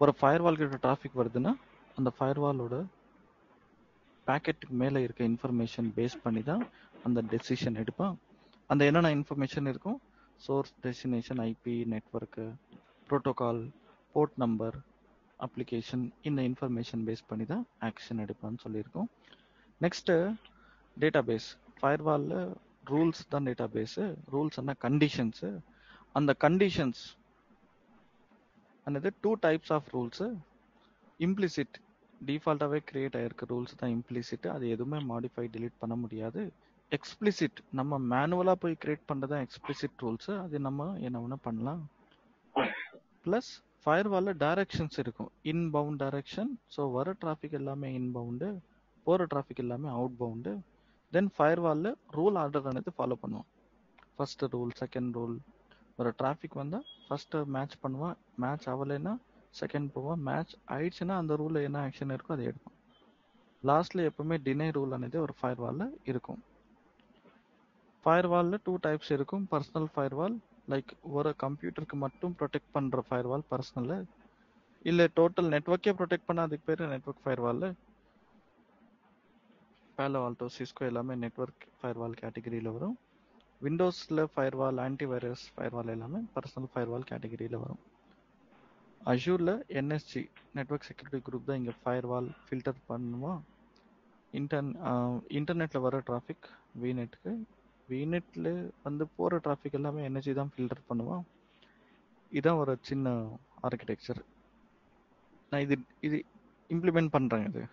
ஒரு ஃபயர்வால் கிட்ட டிராஃபிக் வருதுன்னா அந்த ஃபயர்வாலோட பேக்கெட்டுக்கு மேலே இருக்க இன்ஃபர்மேஷன் பேஸ் பண்ணி தான் அந்த டெசிஷன் எடுப்பான். அந்த என்னென்ன இன்ஃபர்மேஷன் இருக்கும், source, destination, IP, network, protocol, port number, application, இந்த இன்ஃபர்மேஷன் பேஸ் பண்ணி தான் ஆக்ஷன் எடுப்பான்னு சொல்லியிருக்கோம். Next database. ஃபயர்வாலில் ரூல்ஸ் தான் டேட்டாபேஸு. ரூல்ஸ் என்ன கண்டிஷன்ஸு. அந்த கண்டிஷன்ஸ் அன்னது 2 டைப்ஸ் ஆஃப் ரூல்ஸு. இம்ப்ளிசிட், டிஃபால்ட்டாகவே கிரியேட் ஆகிருக்க ரூல்ஸ் தான் இம்ப்ளிசிட். அது எதுவுமே மாடிஃபை டிலீட் பண்ண முடியாது. எக்ஸ்பிளிசிட், நம்ம மேனுவலாக போய் கிரியேட் பண்ணுறது தான் எக்ஸ்பிளிசிட் ரூல்ஸு. அது நம்ம என்ன வேணா பண்ணலாம். ப்ளஸ் ஃபயர்வாலில் டைரக்ஷன்ஸ் இருக்கும். Inbound direction. ஸோ வர டிராஃபிக் எல்லாமே இன்பவுண்டு, போகிற டிராஃபிக் எல்லாமே அவுட் பவுண்டு. தென் ஃபயர்வாலில் ரூல் ஆர்டர் ஆனது ஃபாலோ பண்ணுவோம். First rule, second rule. ஒரு டிராஃபிக் வந்தால் ஃபர்ஸ்ட்டு மேட்ச் பண்ணுவான், மேட்ச் ஆகலைன்னா செகண்ட் போவான், மேட்ச் ஆயிடுச்சுன்னா அந்த ரூலில் என்ன ஆக்ஷன் இருக்கோ அதை எடுக்கும். லாஸ்ட்டில் எப்பவுமே டினை ரூல் అనేది ஒரு ஃபயர்வாலில் இருக்கும். ஃபயர்வாலில் 2 டைப்ஸ் இருக்கும். பர்சனல் ஃபயர்வால், லைக் ஒரு கம்ப்யூட்டருக்கு மட்டும் ப்ரொடெக்ட் பண்ணுற ஃபயர்வால் பர்சனலு. இல்லை டோட்டல் நெட்ஒர்க்கே ப்ரொடெக்ட் பண்ண அதுக்கு பேர் network firewall. Palo Alto, Cisco எல்லாமே நெட்ஒர்க் ஃபயர்வால் கேட்டகரியில் வரும். விண்டோஸில் ஃபயர்வால், ஆன்டிவைரஸ் ஃபயர்வால் எல்லாமே பர்சனல் ஃபயர்வால் கேட்டகரியில் வரும். அஷூரில் என்எஸ்ஜி, நெட்வொர்க் செக்யூரிட்டி குரூப் தான் இங்கே ஃபயர்வால் ஃபில்டர் பண்ணுவோம். இன்டர்நெட்டில் வர டிராஃபிக் விநெட்டுக்கு, விநெட்டில் வந்து போகிற டிராஃபிக் எல்லாமே என்எஸ்ஜி தான் ஃபில்டர் பண்ணுவோம். இதான் ஒரு சின்ன ஆர்கிடெக்சர். நான் இது இம்ப்ளிமெண்ட் பண்ணுறேங்க. இது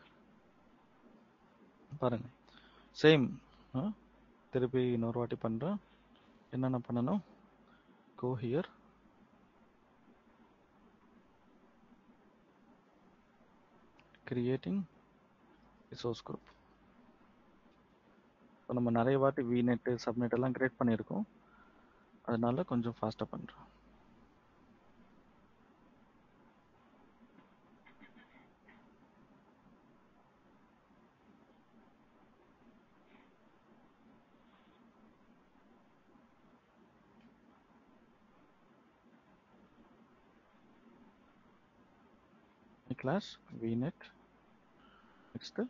பாருங்கள், சேம். திருப்பி இன்னொரு வாட்டி பண்ணுறேன். என்னென்ன பண்ணணும், go here, creating resource group. இப்போ நம்ம நிறைய வாட்டி விநெட்டு, சப்நெட் எல்லாம் கிரியேட் பண்ணியிருக்கோம். அதனால கொஞ்சம் ஃபாஸ்ட்டாக பண்ணுறோம். Class VNet, next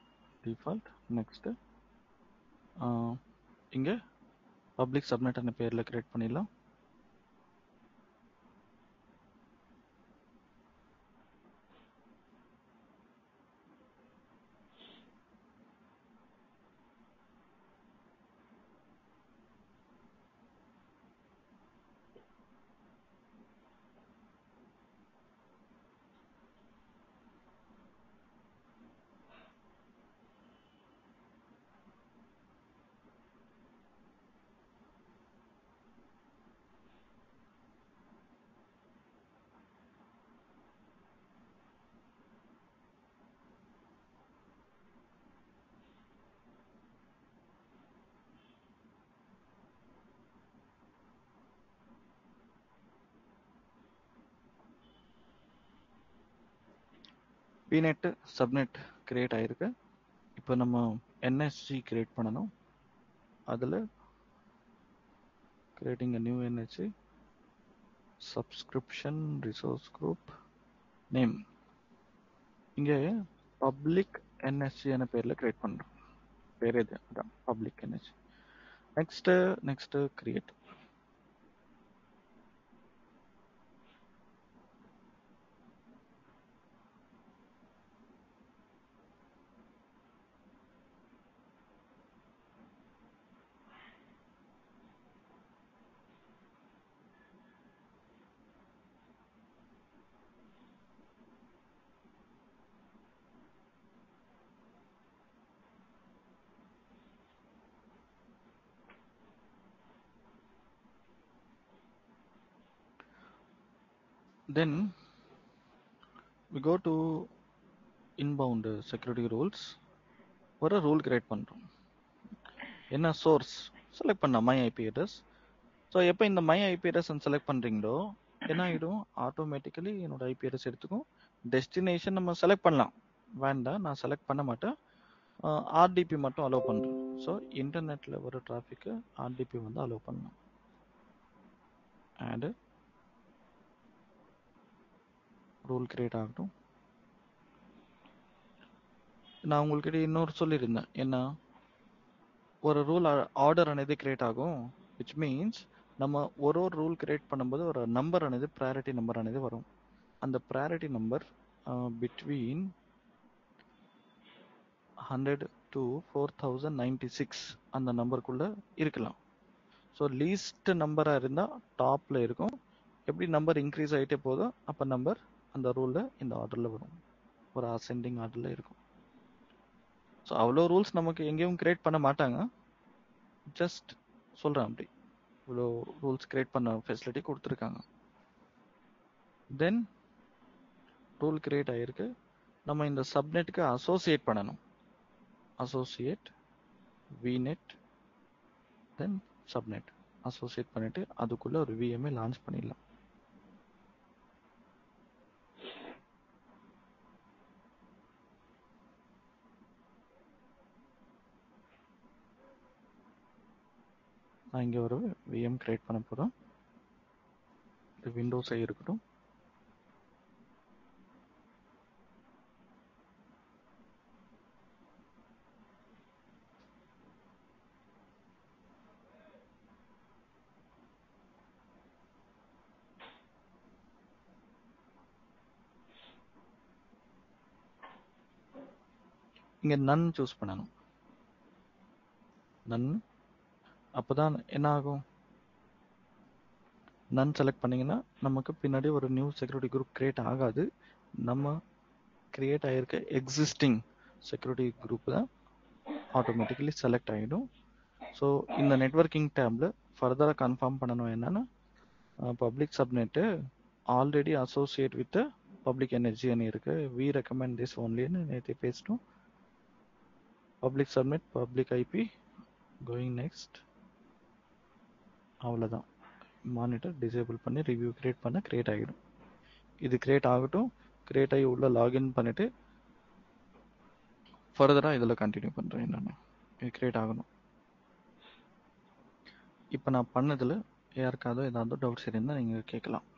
default, next இங்கே பப்ளிக் சப்நெட் அந்த பேரில் கிரியேட் பண்ணிடலாம். விநெட் சப்நெட் கிரியேட் ஆகிருக்கு. இப்போ நம்ம என்எஸ்ஜி கிரியேட் பண்ணணும். அதில் creating a new NSG, subscription resource group name. இங்கே பப்ளிக் என்எஸ்ஜி என பேரில் கிரியேட் பண்ணுறோம். பேர் இது அதான் public NSG. Next create. Then we go to inbound security rules. ஒரு ரூல் கிரியேட் பண்ணுறோம். என்ன சோர்ஸ் செலக்ட் பண்ண மை ஐபி அட்ரஸ். ஸோ எப்போ இந்த மை ஐபி அட்ரஸ் செலக்ட் பண்ணுறீங்களோ என்ன ஆகிடும், ஆட்டோமேட்டிக்கலி என்னோட ஐபி அட்ரஸ் எடுத்துக்கும். டெஸ்டினேஷன் நம்ம செலக்ட் பண்ணலாம், வேண்டாம் நான் செலக்ட் பண்ண மாட்டேன். ஆர்டிபி மட்டும் அலோவ் பண்ணுறோம். ஸோ இன்டர்நெட்டில் வர டிராஃபிக்கு ஆர்டிபி வந்து அலோவ் பண்ணலாம். ஆடு ரூல் கிரியேட் ஆகட்டும். நான் உங்கள்கிட்ட இன்னொரு சொல்லியிருந்தேன், என்ன ஒரு ரூல் ஆர்டர் అనేది கிரியேட் ஆகும், விச் மீன்ஸ் நம்ம ஒரு ரூல் கிரியேட் பண்ணும்போது ஒரு நம்பர் అనేది ப்ரையாரிட்டி நம்பர் అనేది வரும். அந்த ப்ரையாரிட்டி நம்பர் பிட்வீன் 100 to 4096 அந்த நம்பருக்குள்ள இருக்கலாம். ஸோ லீஸ்ட் நம்பராக இருந்தால் டாப்பில் இருக்கும். எப்படி நம்பர் இன்க்ரீஸ் ஆகிட்டே போதோ அப்போ நம்பர் அந்த ரூலில் இந்த ஆர்டரில் வரும், ஒரு அசெண்டிங் ஆர்டரில் இருக்கும். ஸோ அவ்வளோ ரூல்ஸ் நமக்கு எங்கேயும் கிரியேட் பண்ண மாட்டாங்க. ஜஸ்ட் சொல்கிறேன், அப்படி இவ்வளோ ரூல்ஸ் கிரியேட் பண்ண ஃபெசிலிட்டி கொடுத்துருக்காங்க. தென் ரூல் கிரியேட் ஆகிருக்கு. நம்ம இந்த சப்நெட்டுக்கு அசோசியேட் பண்ணணும். அசோசியேட் விநெட் தென் சப்நெட் அசோசியேட் பண்ணிட்டு அதுக்குள்ள ஒரு விஎம்ஐ லான்ச் பண்ணிடலாம். நான் இங்கே ஒரு விஎம் கிரியேட் பண்ண போகிறோம். இது விண்டோஸே இருக்கட்டும். இங்கே நன் சூஸ் பண்ணணும். நன் அப்போதான் என்ன ஆகும், நன் செலக்ட் பண்ணிங்கன்னா நமக்கு பின்னாடி ஒரு நியூ செக்யூரிட்டி குரூப் கிரியேட் ஆகாது. நம்ம கிரியேட் ஆகிருக்க எக்ஸிஸ்டிங் செக்யூரிட்டி குரூப் தான் ஆட்டோமேட்டிக்கலி செலக்ட் ஆகிடும். ஸோ இந்த நெட்வொர்க்கிங் டேப்பில் ஃபர்தராக கன்ஃபார்ம் பண்ணணும் என்னென்னா, public subnet already associate with public எனர்ஜின்னு இருக்குது. வி ரெக்கமெண்ட் திஸ் ஒன்லின்னு நேற்று பேசிட்டோம். Public subnet public IP going next. அவ்வளோதான். மானிட்டர் டிசேபிள் பண்ணி ரிவ்யூ கிரியேட் பண்ண கிரியேட் ஆகிடும். இது கிரியேட் ஆகட்டும். கிரியேட் ஆகி உள்ள லாகின் பண்ணிவிட்டு ஃபர்தராக இதில் கண்டினியூ பண்ணுறேன். நான் இது கிரியேட் ஆகணும். இப்போ நான் பண்ணதில் யாருக்காவது ஏதாவது டவுட்ஸ் இருந்தால் நீங்கள் கேட்கலாம்.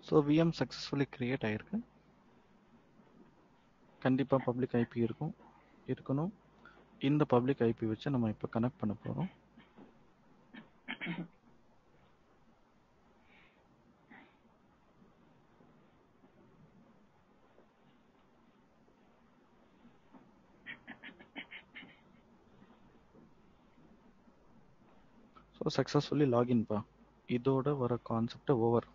ஸோ விஎம் சக்ஸஸ்ஃபுல்லி கிரியேட் ஆகிருக்கு. கண்டிப்பாக பப்ளிக் ஐபி இருக்கணும். இந்த பப்ளிக் ஐபி வச்சு நம்ம இப்போ கனெக்ட் பண்ண போகிறோம். ஸோ சக்ஸஸ்ஃபுல்லி லாகின்பா. இதோட வர கான்செப்ட் ஓவர்.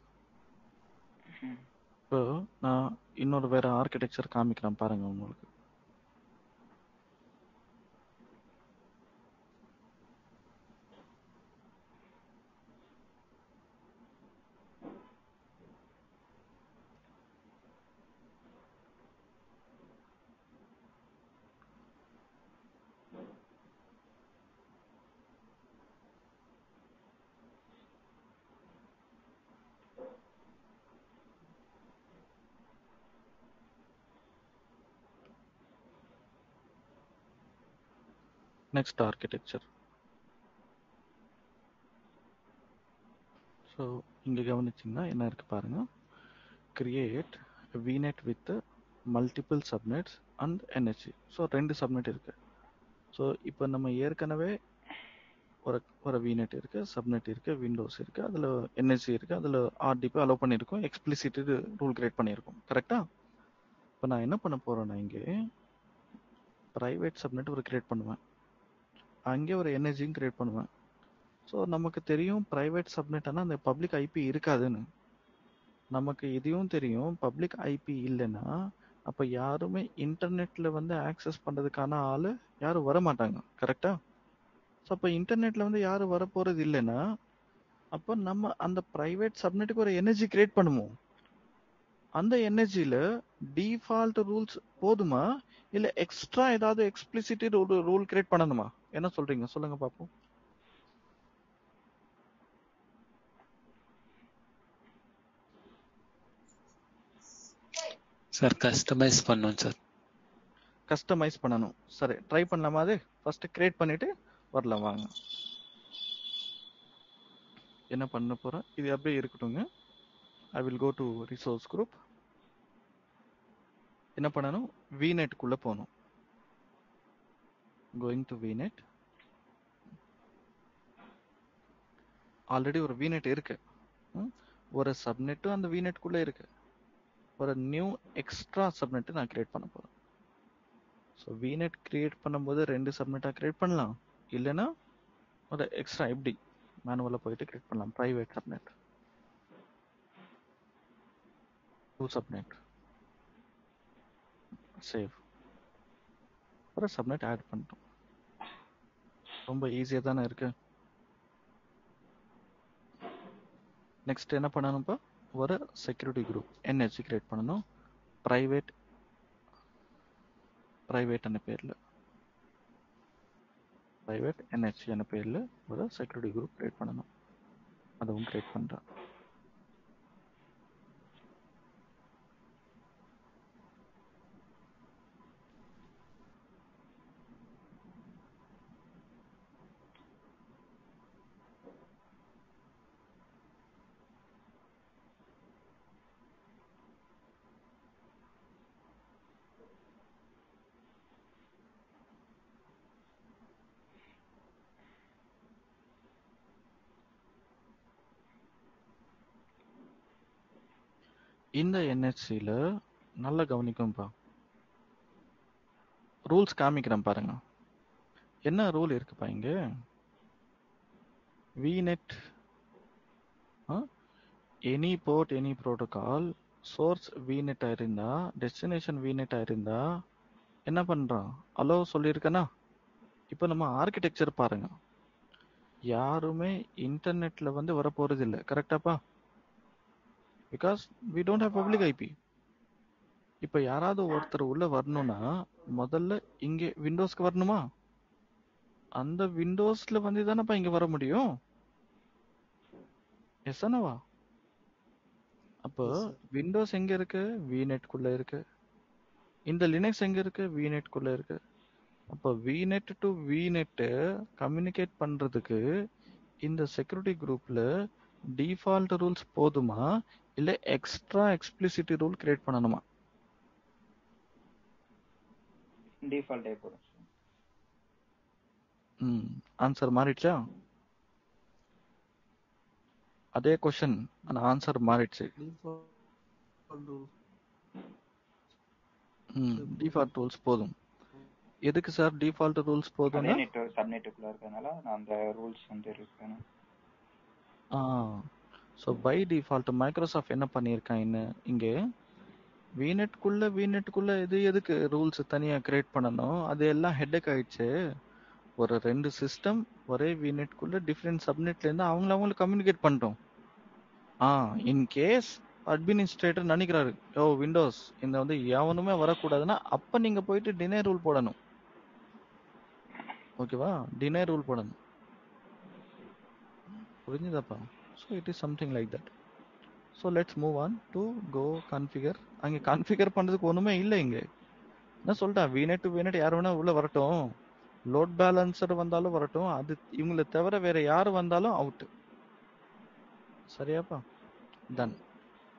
இப்போ நான் இன்னொரு வேற ஆர்கிடெக்சர் காமிக்கிறேன் பாருங்க உங்களுக்கு. Next architecture. ஸோ இங்கே கவனிச்சிங்கன்னா என்ன இருக்கு பாருங்க. Create vignette with multiple subnets and NSC. So 2 subnet இருக்கு. ஸோ இப்போ நம்ம ஏற்கனவே ஒரு விநெட் இருக்கு, சப்நெட் இருக்கு, விண்டோஸ் இருக்கு, அதில் என்எஸ்சி இருக்கு, அதில் ஆர்டிபி அலோவ் பண்ணியிருக்கோம், எக்ஸ்பிளிசிட் ரூல் கிரியேட் பண்ணியிருக்கோம். கரெக்டா? இப்போ நான் என்ன பண்ண போறேன்னா இங்கே ப்ரைவேட் சப்நெட் ஒரு கிரியேட் பண்ணுவேன், அங்கே ஒரு என்எஸ்சியும் கிரியேட் பண்ணுவேன். ஸோ நமக்கு தெரியும் ப்ரைவேட் சப்நெட்னா அந்த பப்ளிக் ஐபி இருக்காதுன்னு. நமக்கு இதையும் தெரியும் பப்ளிக் ஐபி இல்லைன்னா அப்போ யாருமே இன்டர்நெட்டில் வந்து ஆக்சஸ் பண்ணுறதுக்கான ஆள் யாரும் வர மாட்டாங்க. கரெக்டா? ஸோ அப்போ இன்டர்நெட்டில் வந்து யாரும் வர போகிறது இல்லைன்னா அப்போ நம்ம அந்த ப்ரைவேட் சப்நெட்டுக்கு ஒரு எனர்ஜி கிரியேட் பண்ணுவோம். அந்த எனர்ஜியில் டிஃபால்ட் ரூல்ஸ் போதுமா இல்லை எக்ஸ்ட்ரா ஏதாவது எக்ஸ்பிளிசிட்டி ரூல் கிரியேட் பண்ணணுமா? என்ன சொல்கிறீங்க? சொல்லுங்கள் பார்ப்போம். சார் கஸ்டமைஸ் பண்ணணும் சார். கஸ்டமைஸ் பண்ணணும். சரி, ட்ரை பண்ணலாமா? அது ஃபர்ஸ்ட் கிரியேட் பண்ணிட்டு வரலாம் வாங்க. என்ன பண்ண போறேன், இது அப்படியே இருக்கட்டுங்க. I will go to resource group. என்ன பண்ணணும், விநெட் குள்ள போகணும். Going to VNet. ஆல்ரெடி ஒரு விநெட் இருக்கு, ஒரு சப்நெட்டும் அந்த விநெட் குள்ள இருக்கு. ஒரு நியூ எக்ஸ்ட்ரா சப்நெட் நான் கிரியேட் பண்ண போறேன். ஸோ விநெட் கிரியேட் பண்ணும்போது 2 சப்நெட்டாக கிரியேட் பண்ணலாம், இல்லைன்னா ஒரு எக்ஸ்ட்ரா எப்படி மேனுவலாக போயிட்டு கிரியேட் பண்ணலாம். Private subnet 2 subnet save. ஒரு சப்நெட் ஆட் பண்ணிட்டோம். ரொம்ப ஈஸியாக தானே இருக்கு. நெக்ஸ்ட் என்ன பண்ணணும்ப்பா, ஒரு செக்யூரிட்டி குரூப் என்ஹெச்சி கிரியேட் பண்ணணும். ப்ரைவேட் அన్న பேரில் ப்ரைவேட் என்ஹெச்சி அన్న பேரில் ஒரு செக்யூரிட்டி குரூப் கிரியேட் பண்ணணும். அதுவும் கிரியேட் பண்ணுறேன். இந்த என்ஹெச்சியில் நல்லா கவனிக்கும்பா, ரூல்ஸ் காமிக்கிறேன் பாருங்க. என்ன ரூல் இருக்குப்பா இங்கே, VNet any port any protocol source VNet இருந்தா டெஸ்டினேஷன் விநெட் இருந்தா என்ன பண்றான், அலோ சொல்லியிருக்கேனா. இப்போ நம்ம ஆர்கிடெக்சர் பாருங்க, யாருமே இன்டர்நெட்ல வந்து வர போறது இல்லை. கரெக்டாப்பா? Because we don't have public IP. இப்போ யாராவது ஒருத்தர் உள்ள வரணும்னா முதல்ல இங்கே விண்டோஸ்க்கு வரணுமா? அந்த விண்டோஸ்ல வந்து தானப்பா இங்க வர முடியும். எஸ் தானவா? அப்போ விண்டோஸ் எங்க இருக்கு, விநெட் குள்ள இருக்கு. இந்த லினக்ஸ் எங்க இருக்கு, விநெட் குள்ள இருக்கு. அப்போ விநெட் டு விநெட் கம்யூனிகேட் பண்றதுக்கு இந்த செக்யூரிட்டி குரூப்ல டிஃபால்ட் ரூல்ஸ் போதுமா இல்ல எக்ஸ்ட்ரா எக்ஸ்பிளிசிட்டி ரூல் கிரியேட் பண்ணணுமா? டிஃபால்ட்டே போதும். ஆன்சர் மாறிடுச்சா? அதே क्वेश्चन ஆனா ஆன்சர் மாறிடுச்சு. டிஃபால்ட் ரூல்ஸ் போதும். எதுக்கு சார் டிஃபால்ட் ரூல்ஸ் போதும்னா நெட்வொர்க் சப்நெட்டுக்குள்ள இருக்கறனால அந்த ரூல்ஸ் வந்து இருக்கணும். ஸோ பை டிஃபால்ட் மைக்ரோசாஃப்ட் என்ன பண்ணியிருக்காங்க, இங்கே விநெட்டுக்குள்ள இது எதுக்கு ரூல்ஸ் தனியாக கிரியேட் பண்ணணும், அது எல்லாம் ஹெட்டேக் ஆயிடுச்சு. ஒரு 2 சிஸ்டம் ஒரே விநெட்டுக்குள்ள டிஃப்ரெண்ட் சப்நெட்லேருந்து அவங்களுக்கு கம்யூனிகேட் பண்ணிட்டோம். இன் கேஸ் அட்மினிஸ்ட்ரேட்டர் நினைக்கிறாரு, விண்டோஸ் இந்த வந்து எவனுமே வரக்கூடாதுன்னா அப்போ நீங்கள் போயிட்டு டினை ரூல் போடணும். ஓகேவா? டினை ரூல் போடணும். புரிஞ்சுதாப்பா? So it is something like that. So let's move on to go configure. அங்கே கான்ஃபிகர் பண்ணுறதுக்கு ஒன்றுமே இல்லை. இங்கே என்ன சொல்லிட்டேன், விநெட் டு விநெட் யார் வேணா உள்ளே வரட்டும், லோட் பேலன்சர் வந்தாலும் வரட்டும், அது இவங்களை தவிர வேற யாரு வந்தாலும் அவுட். சரியாப்பா? Done.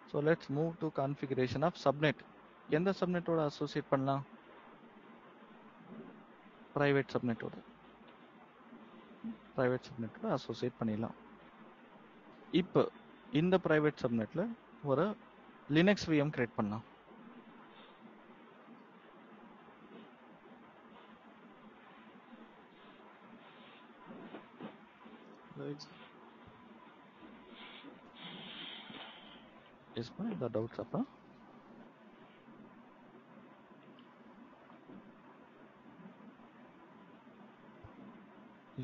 So let's move to configuration of subnet. எந்த சப்நெட்டோட அசோசியேட் பண்ணலாம்? பிரைவேட் சப்நெட்டோட அசோசியேட் பண்ணிடலாம். இப்போ இந்த பிரைவேட் சப்நெட்ல ஒரு லினக்ஸ் விஎம் கிரியேட் பண்ணலாம். எஸ்மா, இந்த டவுட்ஸ் அப்பா?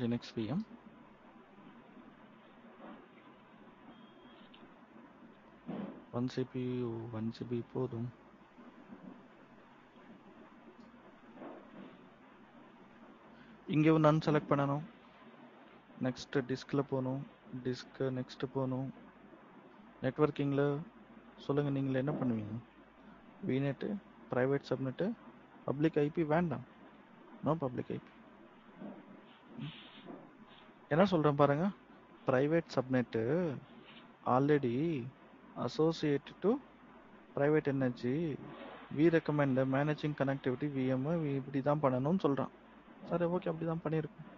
லினக்ஸ் விஎம் ஒன் சிபி போதும். இங்கே நான் செலக்ட் பண்ணணும். நெக்ஸ்ட் டிஸ்க்ல போகணும். டிஸ்க் நெக்ஸ்ட் போகணும். நெட்வொர்க்கிங்கில் சொல்லுங்க, நீங்கள் என்ன பண்ணுவீங்க? VNet, private subnet, public IP வேண்டாம். No public IP. என்ன சொல்கிறேன் பாருங்க. Private subnet already associated to private energy. We recommend managing connectivity VM இப்படி தான் பண்ணணும்னு சொல்கிறான். சரி, ஓகே, அப்படி தான் பண்ணியிருக்கோம்.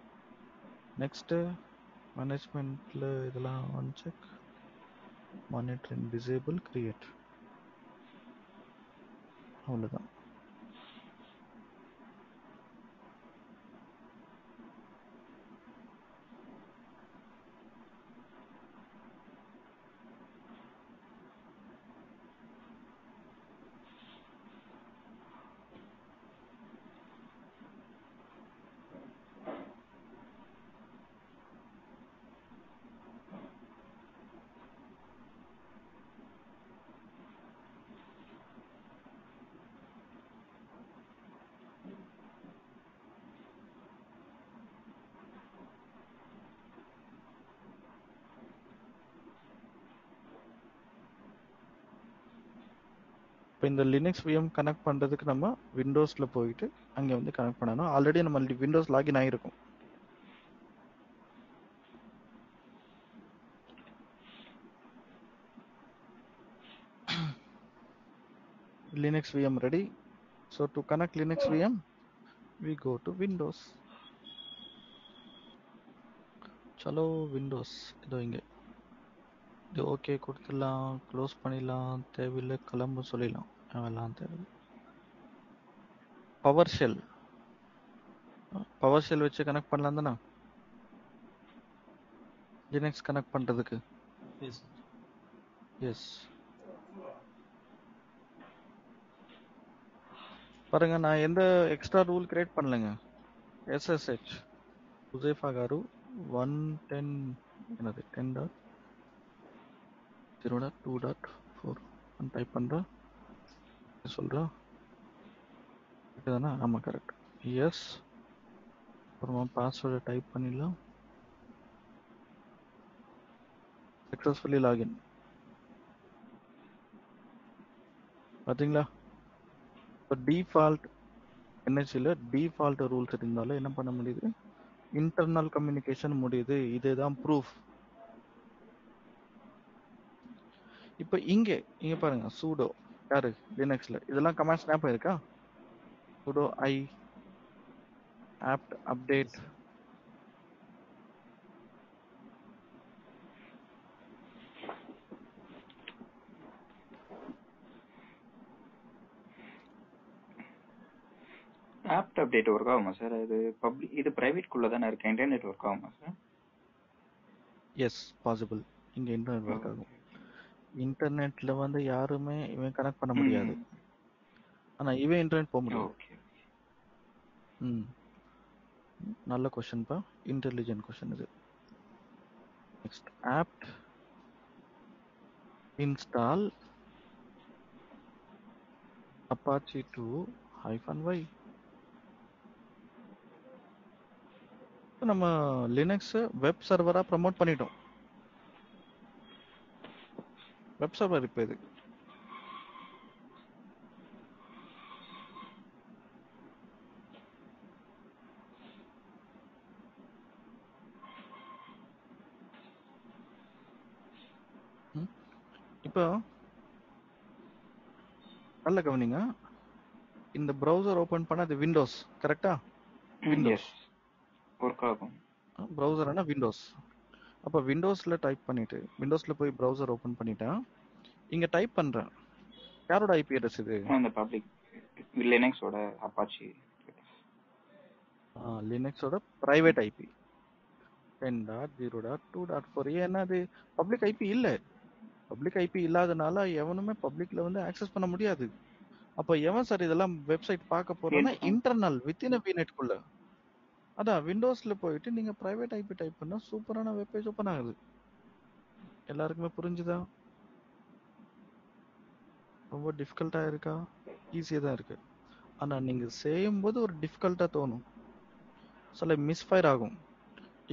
நெக்ஸ்ட்டு மேனேஜ்மெண்ட்டில் இதெல்லாம் one check. Monitoring disable create, அவ்வளோதான். இப்போ இந்த லினக்ஸ் விஎம் கனெக்ட் பண்ணுறதுக்கு நம்ம விண்டோஸில் போயிட்டு அங்கே வந்து கனெக்ட் பண்ணணும். ஆல்ரெடி நம்ம விண்டோஸ் லாகின் ஆகிருக்கும். Linux VM ready. So to connect Linux VM we go to windows. சலோ விண்டோஸ் இதோ இங்கே. இது ஓகே கொடுத்துடலாம், க்ளோஸ் பண்ணிடலாம், தேவையில்லை கிளம்பு சொல்லிடலாம். அதெல்லாம் தேவையில்லை. பவர் ஷெல் வச்சு கனெக்ட் பண்ணலாம் தானே லினக்ஸ் கனெக்ட் பண்ணுறதுக்கு? எஸ். பாருங்க, நான் எந்த எக்ஸ்ட்ரா ரூல் கிரியேட் பண்ணலைங்க. SSH హుజైఫా గారు 110 என்னது 10.0.2.4 అని டைப் பண்ணுறா சொல்கிறா. இதுதானே? ஆமாம், கரெக்ட். எஸ். அப்புறமா பாஸ்வேர்டை டைப் பண்ணிடலாம். Successfully login. பார்த்தீங்களா? இப்போ டிஃபால்ட் என்ஹெச்சில் டிஃபால்ட் ரூல்ஸ் இருந்தாலும் என்ன பண்ண முடியுது? இன்டர்னல் கம்யூனிகேஷன் முடியுது. இதுதான் ப்ரூஃப். இப்போ இங்கே பாருங்க, சூடோ யாரு லினக்ஸில் இதெல்லாம் கமாண்ட்ஸ் ஞாபகம் இருக்கா? sudo I apt update apt update work ஆகுமா சார்? இது பிரைவேட் குள்ள தானே இருக்கு, இன்டர்நெட் ஒர்க் ஆகுமா சார்? Yes, possible. இங்கே இன்டர்நெட் ஒர்க் ஆகும். இன்டர்நெட்ல வந்து யாருமே இவன் கனெக்ட் பண்ண முடியாது. ஆனா இவன் இன்டர்நெட் போக முடியும். நல்ல கொஸ்டின்ப்பா, இன்டெலிஜென்ட் கொஸ்டின் இது. Next apt install apache 2-y. நம்ம லினக்ஸ் வெப் சர்வரா ப்ரமோட் பண்ணிட்டோம். வெப் சர்வர் இப்போ இது. இப்போ நல்ல கவனிங்க, இந்த ப்ரௌசர் ஓபன் பண்ண அது விண்டோஸ் கரெக்டா? விண்டோஸ் எஸ் ஒர்க் ஆகும். ப்ரௌசர்னா விண்டோஸ். அப்போ விண்டோஸ்ல டைப் பண்ணிட்டு விண்டோஸ்ல போய் ப்ரௌசர் ஓபன் பண்ணிட்டா இங்க டைப் பண்றேன். யாரோட ஐபி அட்ரஸ் இது? அந்த பப்ளிக் லினக்ஸோட அப்பாச்சி லினக்ஸோட பிரைவேட் ஐபி 10.0.2.4. ஏன்னா அது பப்ளிக் ஐபி இல்ல. பப்ளிக் ஐபி இல்லாதனால எவனுமே பப்ளிக்ல வந்து ஆக்சஸ் பண்ண முடியாது. அப்ப எவன் சார் இதெல்லாம் வெப்சைட் பார்க்க போறான்னா இன்டர்னல் வித்தின் விநெட்குள்ள. அதான் விண்டோஸ்ல போயிட்டு நீங்க பிரைவேட் ஐபி டைப் பண்ணா சூப்பரான வெப் பேஜ் ஓபன் ஆகுது. எல்லாருக்குமே புரிஞ்சுதா? ரொம்ப டிஃபிகல்ட்டா இருக்கா? ஈஸியா தான் இருக்கு. ஆனா நீங்க செய்யும்போது ஒரு டிஃபிகல்ட்டா தோணும். சில மிஸ்ஃபயர் ஆகும்.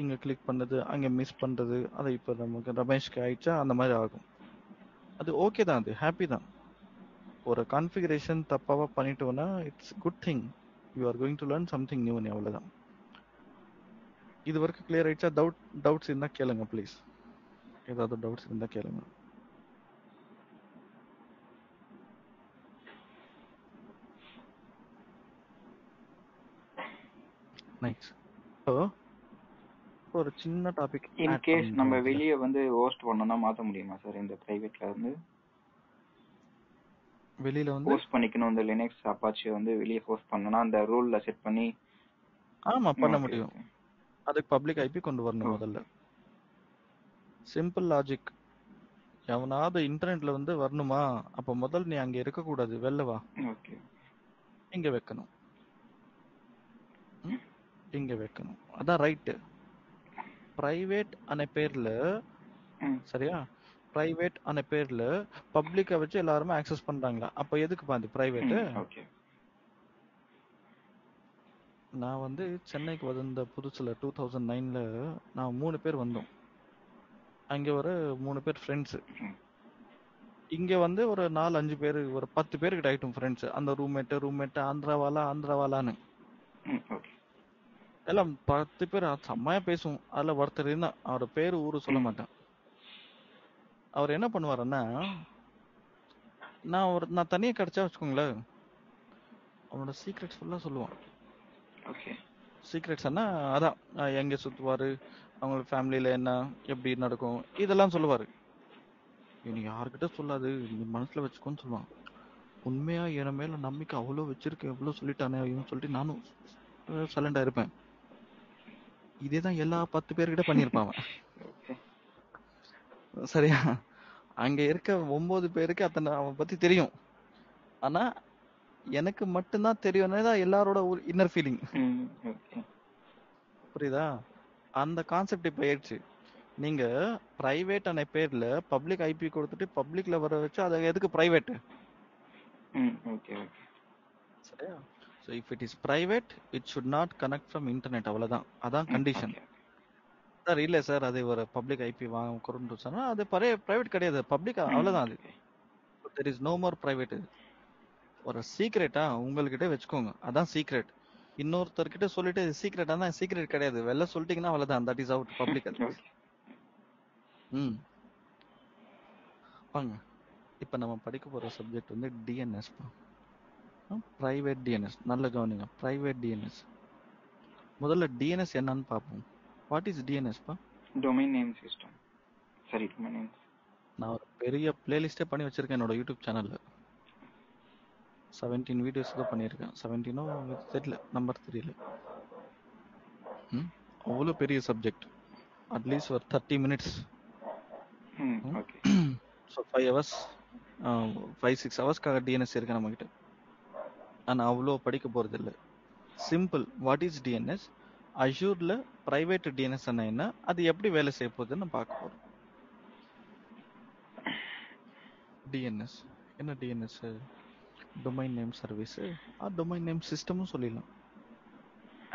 இங்க கிளிக் பண்ணது அங்க மிஸ் பண்றது. அது இப்ப நமக்கு ரமேஷ்க்கு ஆயிடுச்சா அந்த மாதிரி ஆகும். அது ஓகே தான், அது ஹாப்பி தான். ஒரு கான்ஃபிகரேஷன் தப்பாவா பண்ணிட்டோம்னா it's good thing. You are going to learn something new. அவ்வளவுதான். இது வரைக்கும் கிளியர் ஆயிடுச்சா? டவுட்ஸ் இருந்தா கேளுங்க ப்ளீஸ். ஏதாவது டவுட்ஸ் இருந்தா கேளுங்க. நைஸ். ஒரு சின்ன டாபிக் இன் ஆட் கேஸ் நம்ம பண்றோம். வெளியே வந்து ஹோஸ்ட் பண்ணோம்னா மாத்த முடியுமா சார்? இந்த பிரைவேட்ல இருந்து வெளியில வந்து ஹோஸ்ட் பண்ணிக்கணும். இந்த லினக்ஸ் அப்பாச்சி வந்து வெளியே ஹோஸ்ட் பண்ணனா அந்த ரூல்ல செட் பண்ணி ஆமா பண்ண ஓகே முடியும். ஓகே அதுக்கு பப்ளிக் ஐபி கொண்டு வரணும் முதல்ல. Simple logic. எவனாவது இன்டர்நெட்ல வந்து வரணுமா, அப்ப முதல்ல நீ அங்க இருக்க கூடாது, வெளில வா. ஓகே இங்க வைக்கணும். இங்க வைக்கணும். அதான் ரைட். பிரைவேட் அనే பேர்ல சரியா? பிரைவேட் அనే பேர்ல பப்ளிக்க வச்சு எல்லாருமே ஆக்சஸ் பண்றாங்களா? அப்ப எதுக்கு பாந்து பிரைவேட்? ஓகே. நான் வந்து சென்னைக்கு வந்த புதுசுல 2009ல நான் 3 பேர் வந்தோம். அங்க ஒரு 3 பேர் ஃப்ரெண்ட்ஸ். இங்க வந்து ஒரு 4-5 பேர், ஒரு 10 பேருக்கு ஆயிட்டும் ஃப்ரெண்ட்ஸ். அந்த ரூம்மேட் ஆந்திராவாலான்னு ஓகே. எல்லாம் 10 பேர் செம்மையா பேசுவோம். அதுல ஒருத்தர் இருந்தான், அவரோட பேரு ஊரு சொல்ல மாட்டேன். அவர் என்ன பண்ணுவாருன்னா, நான் தனியா கிடைச்சா வச்சுக்கோங்களேன், அவனோட சீக்ரெட்ஸ் ஃபுல்லா சொல்லுவான். ஓகே. சீக்ரெட்ஸ்னா அதான் எங்க சுத்துவாரு, அவங்க ஃபேமிலியில என்ன எப்படி நடக்கும் இதெல்லாம் சொல்லுவாரு. நீ யாருக்கிட்ட சொல்லாது, நீ மனசுல வச்சுக்கோன்னு சொல்லுவான். உண்மையா என் மேல நம்பிக்கை அவ்வளவு வச்சிருக்க, எவ்வளவு சொல்லிட்டானே அப்படின்னு சொல்லிட்டு நானும் சைலண்டா இருப்பேன். இதேதான் எல்லா 10 பேர்கிட்ட பண்ணிருப்பான் அவன். சரியா? அங்க இருக்க 9 பேருக்கு அத்தனை அவன் பத்தி தெரியும். ஆனா எனக்கு மட்டும்தான் தெரியும். எல்லாரோட இன்னர் ஃபீலிங். புரியுதா? அந்த கான்செப்ட் இப்ப ஆயிடுச்சு. நீங்க பிரைவேட் அనే பேர்ல பப்ளிக் ஐபி கொடுத்துட்டு பப்ளிக்ல வர வச்சு அது எதுக்கு பிரைவேட்? ஓகே. சரியா? So if it is private, it should not connect from internet. அவ்வளவுதான். அதான் கண்டிஷன். சார் இல்ல சார், அது ஒரு பப்ளிக் ஐபி வாங்க சொன்னா அது பிரைவேட் கிடையாது, பப்ளிக். அவ்வளவுதான். அது there is no more private. ஒரு சீக்ரெட்டா உங்ககிட்ட வச்சுக்கோங்க, அதான் சீக்ரெட். இன்னொருத்தர்கிட்ட சொல்லிட்டு சீக்ரெட் ஆனா சீக்ரெட் கிடையாது, வெளில சொல்லிட்டீங்கன்னா அவ்வளவுதான், தட் இஸ் அவுட் பப்ளிக். வாங்க இப்ப நம்ம படிக்க போற சப்ஜெக்ட் வந்து டிஎன்எஸ். Private DNS. நல்ல கவனிங்க, பிரைவேட் டிஎன்எஸ். முதல்ல டிஎன்எஸ் என்னன்னு பார்ப்போம். வாட் இஸ் டிஎன்எஸ் பா? Domain name system. சரி, டொமைன் நேம். நான் ஒரு பெரிய பிளேலிஸ்டே பண்ணி வச்சிருக்கேன் என்னோட யூடியூப் சேனல்ல. 17 வீடியோஸ் தான் பண்ணியிருக்கேன். 17ஓ தெரியல, நம்பர் தெரியல. அவ்வளோ பெரிய சப்ஜெக்ட். அட்லீஸ்ட் ஒரு 30 மினிட்ஸ். ஓகே. ஸோ 5 ஹவர்ஸ், 5-6 ஹவர்ஸ்க்காக டிஎன்எஸ் இருக்கு நம்ம கிட்ட. ஆனால் அவ்வளோ படிக்க போறது இல்லை. சிம்பிள். What is DNS? அஷூர்ல பிரைவேட் டிஎன்எஸ் என்ன, அது எப்படி வேலை செய்ய போகுதுன்னு பார்க்க போறோம். டிஎன்எஸ் என்ன? DNS domain name service, domain name சிஸ்டமும் சொல்லிடலாம்.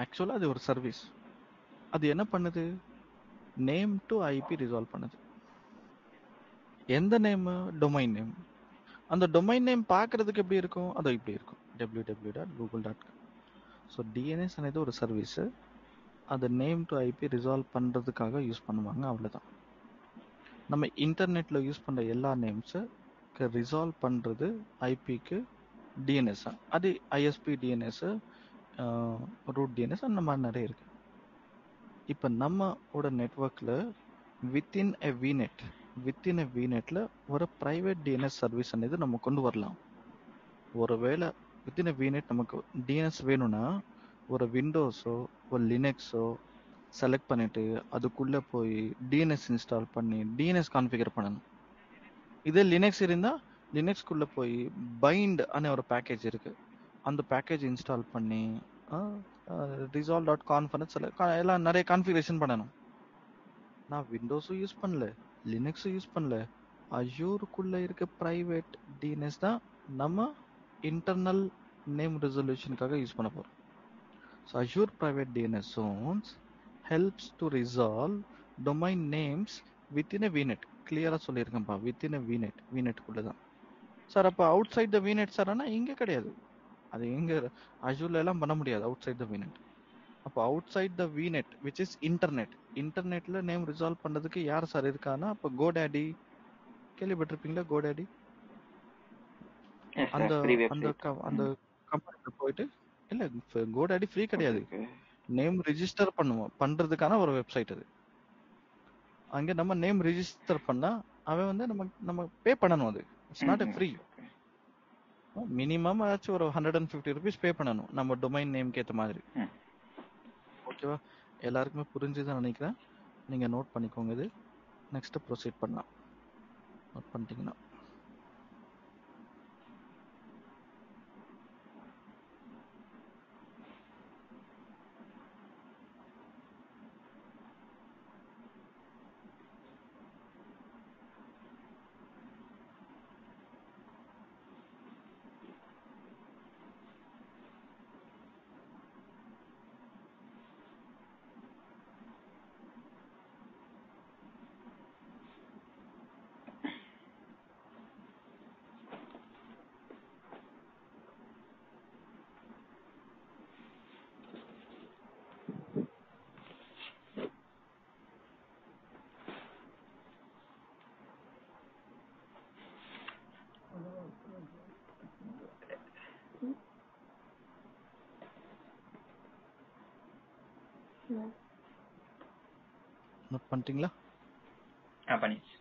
ஆக்சுவலா அது ஒரு சர்வீஸ். அது என்ன பண்ணுது? நேம் டு ஐபி ரிசால்வ் பண்ணுது. எந்த நேம்? Domain name. அந்த டொமைன் நேம் பார்க்கறதுக்கு எப்படி இருக்கும்? அது இப்படி இருக்கும், www.google.com. ஸோ டிஎன்எஸ் అనేది ஒரு சர்வீஸ். அது நேம் டு ஐபி ரிசால்வ் பண்றதுக்காக யூஸ் பண்ணுவாங்க, அவ்வளவுதான். நம்ம இன்டர்நெட்ல யூஸ் பண்ற எல்லா நேம்ஸை ரிசால்வ் பண்றது ஐபிக்கு டிஎன்எஸ். அது ஐஎஸ்பி டிஎன்எஸ், ரூட் டிஎன்எஸ், அந்த மாதிரி நிறைய இருக்கு. இப்போ நம்மோட நெட்ஒர்க்ல வித்தின் எ விநெட்ல ஒரு பிரைவேட் டிஎன்எஸ் சர்வீஸ் అనేది நம்ம கொண்டு வரலாம். ஒருவேளை வித்தின் எ விநெட் நமக்கு டிஎன்எஸ் வேணும்னா ஒரு விண்டோஸோ ஒரு லினக்ஸோ செலக்ட் பண்ணிட்டு அதுக்குள்ள போய் டிஎன்எஸ் இன்ஸ்டால் பண்ணி டிஎன்எஸ் கான்ஃபிகர் பண்ணணும். இதே லினக்ஸ் இருந்தா லினக்ஸ்குள்ள போய் பைண்ட் அనే ஒரு பேக்கேஜ் இருக்கு, அந்த பேக்கேஜ் இன்ஸ்டால் பண்ணி resolve.conf எல்லாம் நிறைய கான்ஃபிகரேஷன் பண்ணணும். நான் விண்டோஸும் யூஸ் பண்ணல, லினக்ஸும் யூஸ் பண்ணல, அஜூருக்குள்ள இருக்க பிரைவேட் டிஎன்எஸ் தான் நம்ம இன்டர்னல் நேம் ரெசல்யூஷனுக்காக யூஸ் பண்ண போறோம். So Azure private DNS zones helps to resolve domain names within a VNet. கிளியராக சொல்லியிருக்கேன்ப்பா, within a VNet தான் சார். அப்போ outside the VNet sir, ஆனால் இங்கே கிடையாது. அது எங்கே அஜூர்ல எல்லாம் பண்ண முடியாது அவுட் சைட் த VNet. அப்போ outside the VNet which is இன்டர்நெட்ல நேம் ரிசால்வ் பண்ணுறதுக்கு யார் சார் இருக்கான்னா, அப்போ கோடாடி கேள்விப்பட்டிருப்பீங்களா? கோடாடி அந்த அந்த அந்த கம்பெனிக்கு போயிட்டு, இல்லை கோடாடி ஃப்ரீ கிடையாது, நேம் ரிஜிஸ்டர் பண்றதுக்கான ஒரு வெப்சைட் அது. அங்க நம்ம நேம் ரிஜிஸ்டர் பண்ணா அவன் வந்து நம்ம பே பண்ணணும். அது it's not a free. Minimum ஆச்சு ஒரு 150 rupees பே பண்ணணும் நம்ம டொமைன் நேம்க்கு ஏற்ற மாதிரி. ஓகேவா? எல்லாருக்குமே புரிஞ்சுதான் நினைக்கிறேன். நீங்க நோட் பண்ணிக்கோங்க. இது நெக்ஸ்ட் ப்ரொசீட் பண்ணலாம். நோட் பண்ணிட்டீங்கன்னா நோட் பண்ணிட்டீங்களா? பண்ணிச்சு.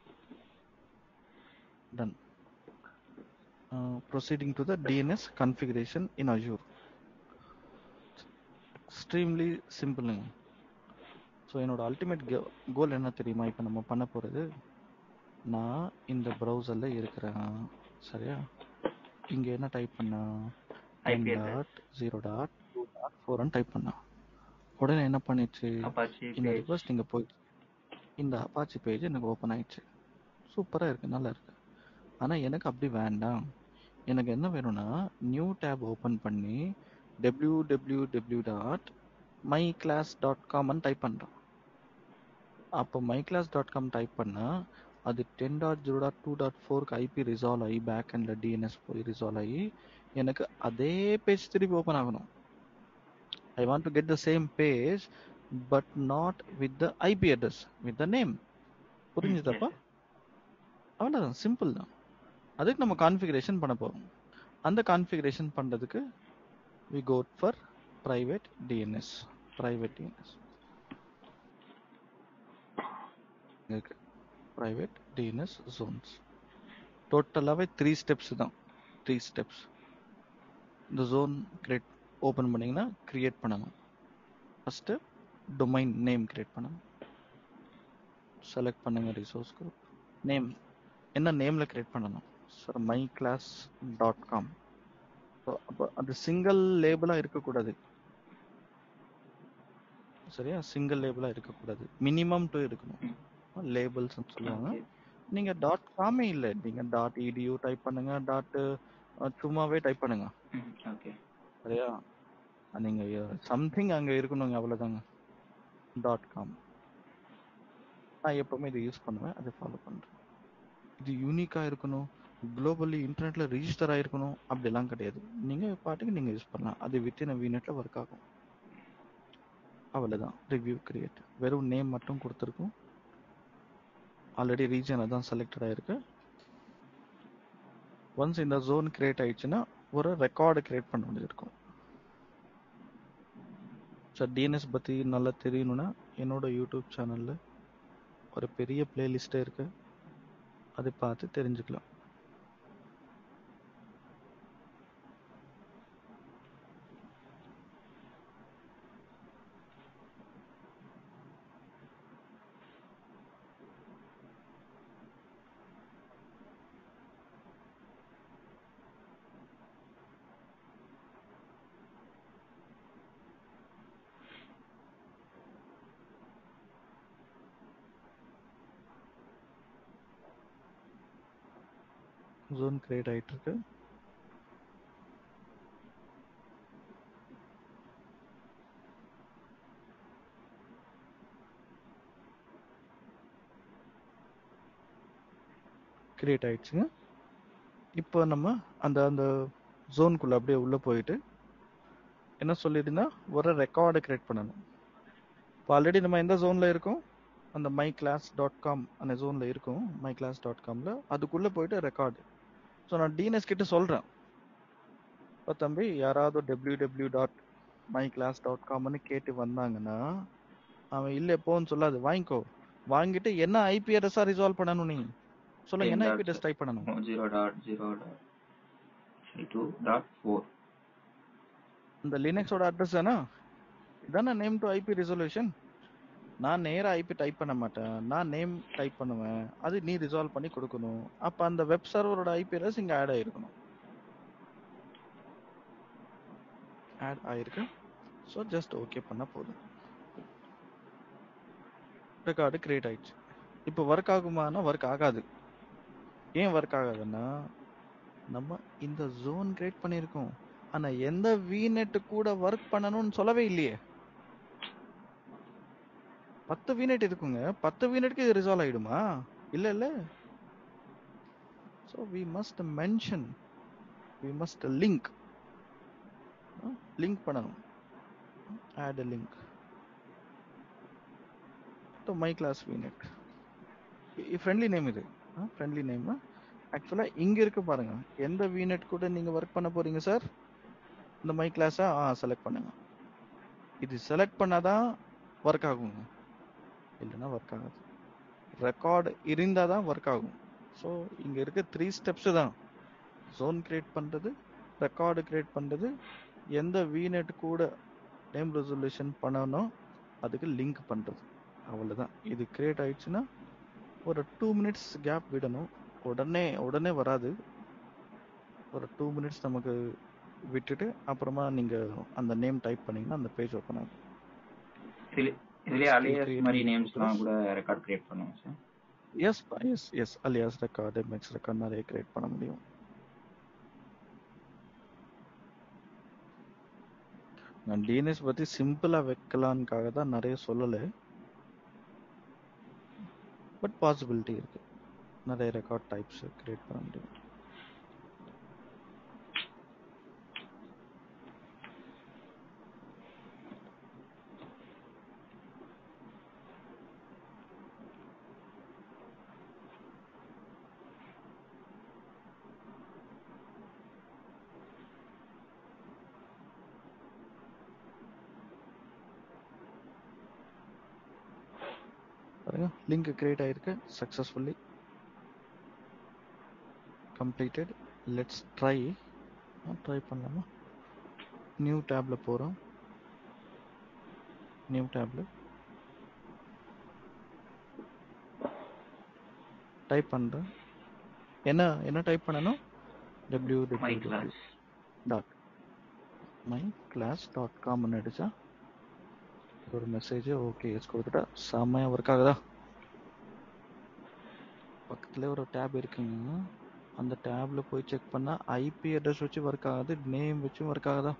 Done. Proceeding to the DNS configuration in Azure. Extremely simple. So என்னோட அல்டிமேட் கோல் என்ன தெரியுமா? இப்போ நம்ம பண்ண போகிறது, நான் இந்த ப்ரௌசரில் இருக்கிறேன் சரியா? இங்கே என்ன டைப் பண்ணா, 10.0.2.4 டைப் பண்ணா உடனே என்ன பண்ணிடுச்சு, இந்த ரிக்வெஸ்ட் இங்கே போயிடுச்சு. இந்த அப்பாச்சி பேஜ் எனக்கு ஓப்பன் ஆயிடுச்சு. சூப்பராக இருக்குது, நல்லா இருக்குது. ஆனால் எனக்கு அப்படி வேண்டாம். எனக்கு என்ன வேணும்னா, நியூ டேப் ஓப்பன் பண்ணி www.myclass.com டைப் பண்ணுறோம். அப்போ myclass.com டைப் பண்ணால் அது 10.0.2.4க்கு ஐபி ரிசால்வ் ஆகி பேக் அண்டில் டிஎன்எஸ் போய் ரிசால்வ் ஆகி எனக்கு அதே பேஜ் திருப்பி ஓப்பன் ஆகணும். I want to get the same page but not with the IP address, with the name. புரிஞ்சுதாப்பா? அவ்வளோதான், சிம்பிள் தான். அதுக்கு நம்ம கான்ஃபிகரேஷன் பண்ண போகிறோம். அந்த கான்ஃபிகரேஷன் பண்ணுறதுக்கு we go for private DNS. private DNS zones. டோட்டலாகவே 3 ஸ்டெப்ஸ் தான். 3 ஸ்டெப்ஸ். இந்த ஜோன் ஓப்பன் பண்ணிங்கன்னா க்ரியேட் பண்ணணும். ஃபஸ்ட்டு டொமைன் நேம் க்ரியேட் பண்ணணும். செலக்ட் பண்ணுங்க ரிசோர்ஸ் குரூப். நேம் என்ன நேமில் க்ரியேட் பண்ணணும் சார்? myclass.com. அப்போ அது சிங்கிள் லேபிளாக இருக்கக்கூடாது சரியா? சிங்கிள் லேபிளாக இருக்கக்கூடாது, மினிமம் 2 இருக்கணும். லேபிள்ஸ்னு சொல்லுவாங்க. நீங்கள் .com இல்லை, நீங்கள் .edu டைப் பண்ணுங்க, சும்மாவே டைப் பண்ணுங்க சரியா? நீங்கள் சம்திங் அங்கே இருக்கணுங்க, அவ்வளோதாங்க. .com நான் எப்போவுமே இதை யூஸ் பண்ணுவேன், அதை ஃபாலோ பண்ணுறேன். இது யூனிக்காக இருக்கணும், குளோபலி இன்டர்நெட்ல ரிஜிஸ்டர் ஆகிருக்கணும் அப்படிலாம் கிடையாது. நீங்கள் பாட்டுக்கு நீங்கள் யூஸ் பண்ணலாம், அது வித்தின் VNetல ஒர்க் ஆகும். அவ்வளோதான். ரிவ்யூ கிரியேட் வெறும் நேம் மட்டும் கொடுத்துருக்கும். ஆல்ரெடி ரீஜன் அதான் செலக்டட் ஆயிருக்கு. ஒன்ஸ் இந்த ஜோன் கிரியேட் ஆயிடுச்சுன்னா ஒரு ரெக்கார்டு கிரியேட் பண்ண வேண்டியது இருக்கும். ஸோ டிஎன்எஸ் பற்றி நல்லா தெரியணும்னா என்னோட யூடியூப் சேனலில் ஒரு பெரிய பிளேலிஸ்ட்டே இருக்கு, அதை பார்த்து தெரிஞ்சுக்கலாம். ஜோன் கிரியேட் ஆயிட்டு இருக்கு. கிரியேட் ஆயிடுச்சுங்க. இப்போ நம்ம அந்த அந்த ஜோனுக்குள்ள அப்படியே உள்ள போயிட்டு என்ன சொல்லியிருந்தா ஒரு ரெக்கார்டை கிரியேட் பண்ணணும். இப்போ ஆல்ரெடி நம்ம எந்த ஜோன்ல இருக்கோம், அந்த myclass.com அந்த ஜோன்ல இருக்கும். myclass.comல அதுக்குள்ள போயிட்டு ரெக்கார்டு. ஸோ நான் டிஎன்எஸ் கிட்ட சொல்றேன், இப்போ தம்பி யாராவது www.myclass.comனு கேட்டு வந்தாங்கன்னா அவன் இல்லை போன்னு சொல்லாது, வாங்கிக்கோ. வாங்கிட்டு என்ன ஐபி அட்ரஸா ரிசால்வ் பண்ணணும்? நீ சொல்லுங்க, என்ன ஐபி அட்ரஸ் டைப் பண்ணணும்? 0.0.2.4 இந்த லினக்ஸோட அட்ரஸ் தானே, இதானே நேம் டு ஐபி ரிசல்யூஷன். நான் நேரா ஐபி டைப் பண்ண மாட்டேன், நான் நேம் டைப் பண்ணுவேன், அது நீ ரிசால்வ் பண்ணி கொடுக்கணும். அப்ப அந்த வெப் சர்வரோட ஐபி அட்ரஸ் இங்க ஆட் ஆயிருக்கணும். ஆட் ஆயிருக்கு. ஸோ ஜஸ்ட் ஓகே பண்ண போதும். ரெக்கார்டு கிரியேட் ஆயிடுச்சு. இப்போ ஒர்க் ஆகுமானா ஒர்க் ஆகாது. ஏன் ஒர்க் ஆகாதுன்னா நம்ம இந்த ஜோன் கிரியேட் பண்ணியிருக்கோம், ஆனா எந்த விநெட் கூட ஒர்க் பண்ணணும்னு சொல்லவே இல்லையே. 10 விநெட் இருக்குங்க, 10 விநெட்க்கு இது ரிசால்வ் ஆயிடுமா? இல்ல இல்ல. So we must mention, we must link பண்ணணும். Add link to my class VNet. Friendly name இது, ஃப்ரெண்ட்லி நேம். ஆக்சுவலா இங்க இருக்கு பாருங்க, எந்த விநெட் கூட நீங்க ஒர்க் பண்ண போறீங்க சார், இந்த மை கிளாஸா செலக்ட் பண்ணுங்க. இது செலக்ட் பண்ணாதான் ஒர்க் ஆகுங்க, இல்லைன்னா ஒர்க் ஆகாது. ரெக்கார்டு இருந்தால் தான் ஒர்க் ஆகும். ஸோ இங்கே இருக்க 3 ஸ்டெப்ஸு தான்: ஜோன் கிரியேட் பண்ணுறது, ரெக்கார்டு கிரியேட் பண்ணுறது, எந்த விநெட் கூட நேம் ரெசல்யூஷன் பண்ணணும், அதுக்கு லிங்க் பண்ணுறது. அவ்வளோதான். இது கிரியேட் ஆயிடுச்சுன்னா ஒரு 2 மினிட்ஸ் கேப் விடணும். உடனே வராது. ஒரு 2 மினிட்ஸ் நமக்கு விட்டுட்டு அப்புறமா நீங்கள் அந்த நேம் டைப் பண்ணிங்கன்னா அந்த பேஜ் ஓப்பன் ஆகும். இதுலயே அலியாஸ் மாதிரி நேம்ஸ்லாம் கூட ரெக்கார்ட் கிரியேட் பண்ணுவோம் சார். Yes alias record, mix record நிறைய கிரியேட் பண்ண முடியும். நான் டிஎன்எஸ் பத்தி சிம்பிளா வைக்கலான்னுக்காக தான் நிறைய சொல்லலை, பட் பாசிபிலிட்டி இருக்கு, நிறைய ரெக்கார்ட் டைப்ஸ் கிரியேட் பண்ண முடியும். பாருங்க, லிங்க் கிரியேட் ஆயிருக்கு சக்சஸ்ஃபுல்லி கம்ப்ளீட்டட். லெட்ஸ் ட்ரை பண்ணலாமா? நியூ டேப்ல போறோம். நியூ டேப்ல டைப் பண்றேன். என்ன டைப் பண்ணணும்? www.myclass.com அடிச்சா ஒரு மெசேஜ் ஓகே எஸ் கொடுத்துட்டா செம்மையா ஒர்க் ஆகுதா? பக்கத்துல ஒரு டேப் இருக்குங்க, அந்த டேப்ல போய் செக் பண்ணா ஐபி அட்ரஸ் வச்சு ஒர்க் ஆகுது, நேம் வச்சு ஒர்க் ஆகுதா?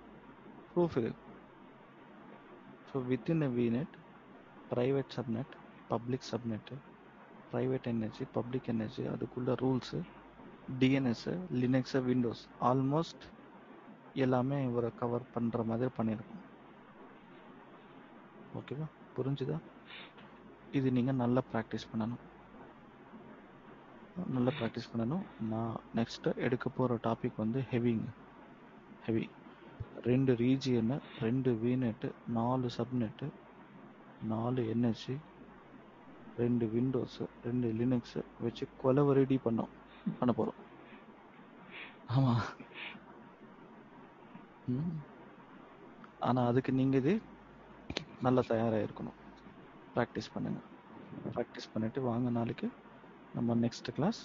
ப்ரூஃப் இது. So within a VNet, private subnet, public subnet, private NH, public NH, அதுக்குள்ள rules, DNS, Linux, Windows almost எல்லாமே ஒரு கவர் பண்ற மாதிரி பண்ணியிருக்கோம். ஓகேவா? புரிஞ்சுதா? இது நீங்க நல்லா ப்ராக்டிஸ் பண்ணணும். நல்லா ப்ராக்டிஸ் பண்ணணும். நான் நெக்ஸ்ட் எடுக்க போற டாபிக் வந்து heavy 2 region, 2 VNet, 4 subnet, 4 NSC, 2 Windows, 2 Linux வச்சு கொலவரடி பண்ண போறோம். ஆமா. ஆனா அதுக்கு நீங்க இது நல்லா தயாரா இருக்கணும். ப்ராக்டிஸ் பண்ணுங்க. ப்ராக்டிஸ் பண்ணிட்டு வாங்க, நாளைக்கு நம்ம நெக்ஸ்ட் கிளாஸ்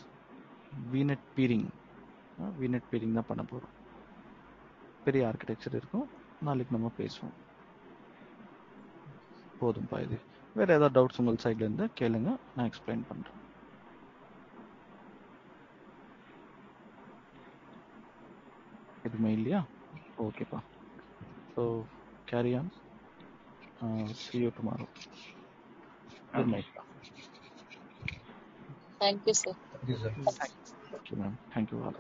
விநெட் பீரிங் தான் பண்ண போறோம். பெரிய ஆர்கிடெக்சர் இருக்கும், நாளைக்கு நம்ம பேசுவோம். போதும்பா இது. வேற ஏதாவது டவுட்ஸ் உங்கள் சைட்ல இருந்து கேளுங்க, நான் எக்ஸ்பிளைன் பண்றேன். எதுவுமே இல்லையா? ஓகேப்பா. So carry on. See you tomorrow. Good night. Thank you, sir. Thank you, sir. Thank you, ma'am. Thank you all.